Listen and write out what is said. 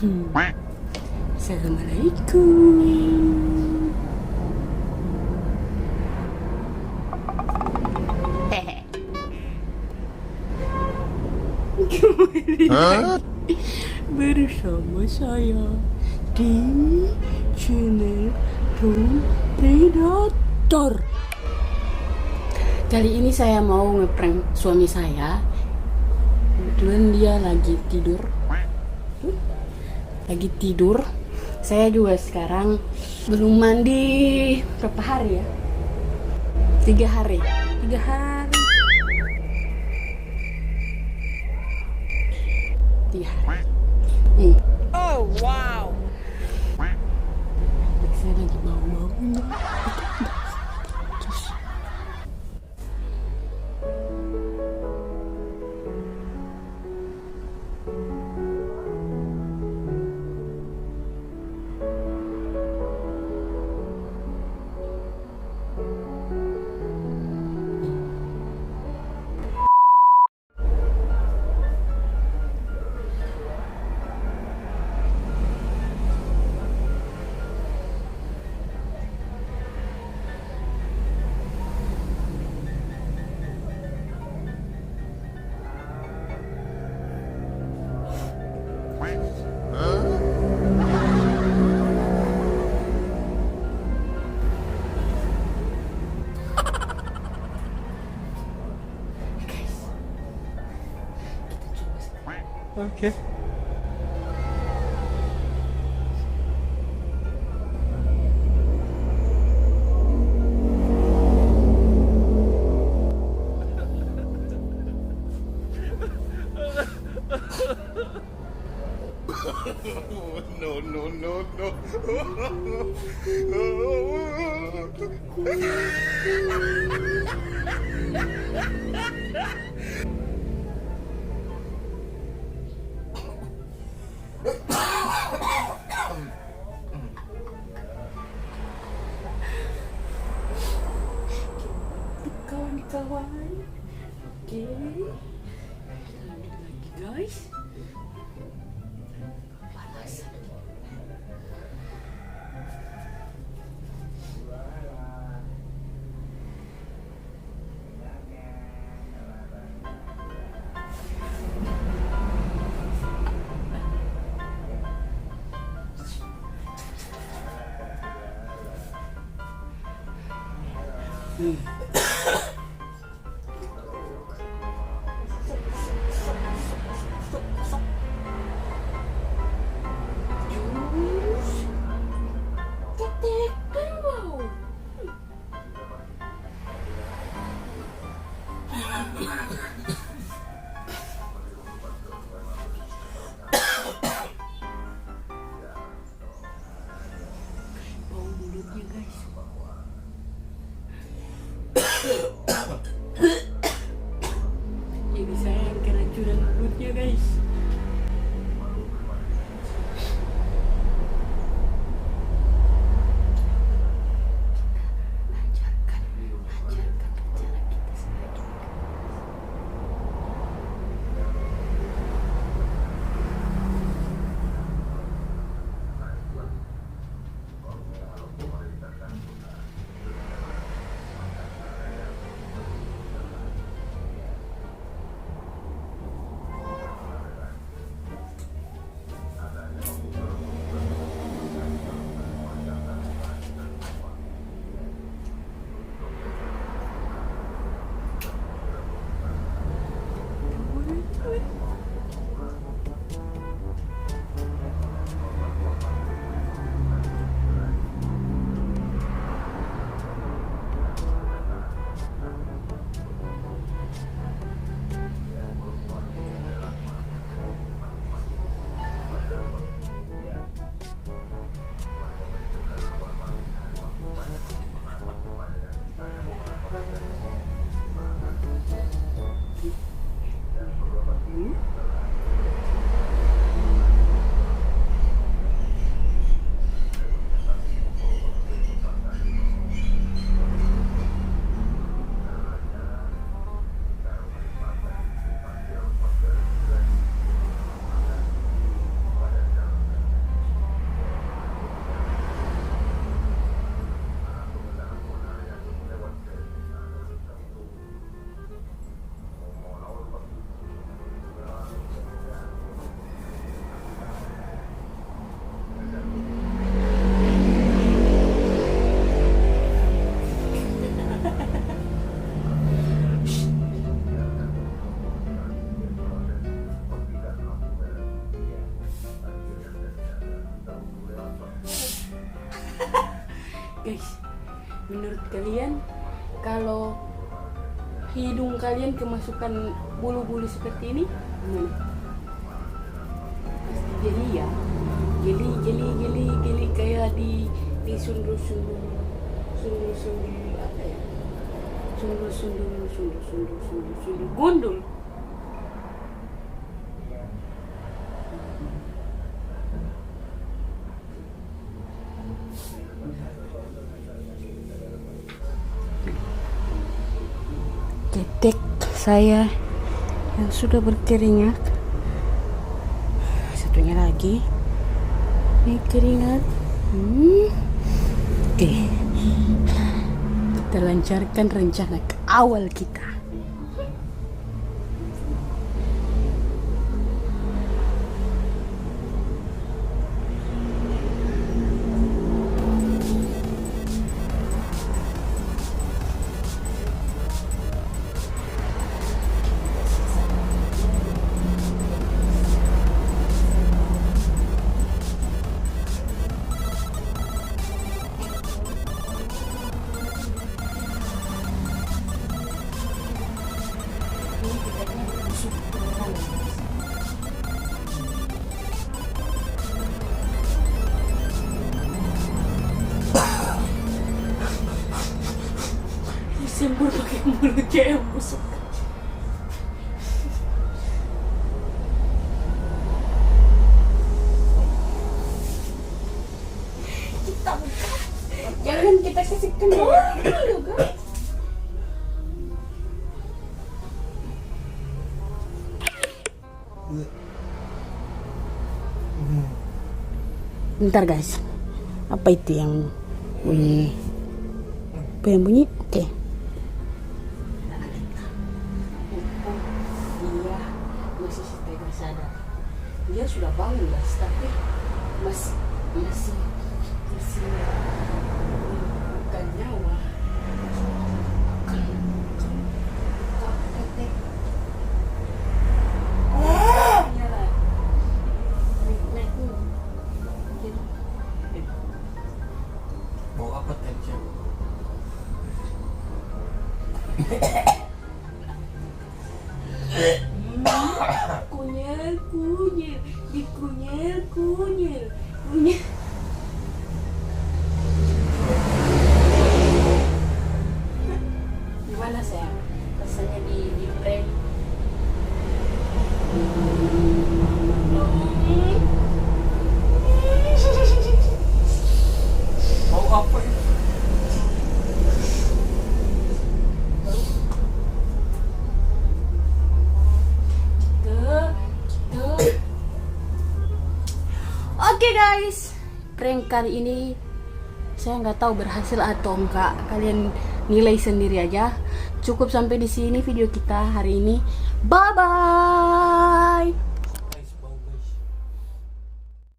Assalamualaikum. Kembali lagi bersama saya di channel Tom Predator. Kali ini saya mau ngeprank suami saya. Kebetulan dia lagi tidur. Saya juga sekarang belum mandi berapa hari ya? 3 hari. 3 hari. 3 hari. Nih. Oh wow. Saya lagi mau-maunya. Terus. Okay. No, no, no, no. Kawan-kawan, oke, lanjut lagi guys. Panas. Bau mulutnya guys. Jadi saya yang keracunan mulutnya guys. Lancarkan rencana kita sebagai guys, menurut kalian kalau hidung kalian kemasukan bulu-bulu seperti ini gimana? Pasti jeli ya, jeli kayak di sundur apa ya, sundur gundul. Ketek saya yang sudah berkeringat, satunya lagi ini keringat. Oke, kita lancarkan rencana ke awal kita. Sembur pakai mulutnya yang busuk. Kita buka. Jangan kita kasih kendor dulu guys. Bentar guys, apa itu yang bunyi? Apa yang bunyi? Oke. Dia masih setengah sadar. Dia sudah bangun guys, tapi masih bukan nyawa. Mau apa tadi? Kunyel. Gimana sayang? Rasanya di prank? Mau apa itu? Oke guys, prank kali ini saya nggak tahu berhasil atau enggak. Kalian nilai sendiri aja. Cukup sampai di sini video kita hari ini. Bye bye.